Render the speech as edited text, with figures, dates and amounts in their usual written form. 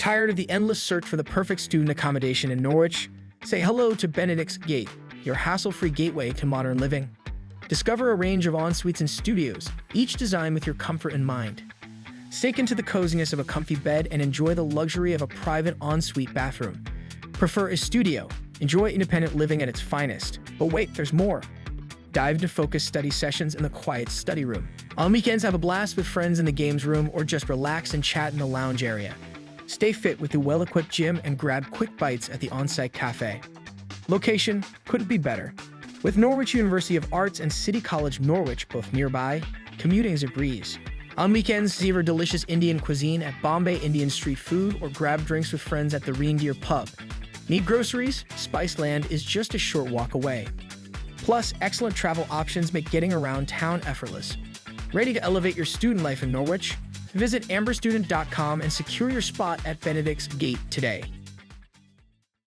Tired of the endless search for the perfect student accommodation in Norwich? Say hello to Benedict's Gate, your hassle-free gateway to modern living. Discover a range of en-suites and studios, each designed with your comfort in mind. Sink into the coziness of a comfy bed and enjoy the luxury of a private en-suite bathroom. Prefer a studio? Enjoy independent living at its finest. But wait, there's more. Dive into focused study sessions in the quiet study room. On weekends, have a blast with friends in the games room or just relax and chat in the lounge area. Stay fit with the well-equipped gym and grab quick bites at the on-site café. Location couldn't be better. With Norwich University of Arts and City College Norwich both nearby, commuting is a breeze. On weekends, savor delicious Indian cuisine at Bombay Indian Street Food or grab drinks with friends at the Reindeer Pub. Need groceries? Spiceland is just a short walk away. Plus, excellent travel options make getting around town effortless. Ready to elevate your student life in Norwich? Visit amberstudent.com and secure your spot at Benedict's Gate today.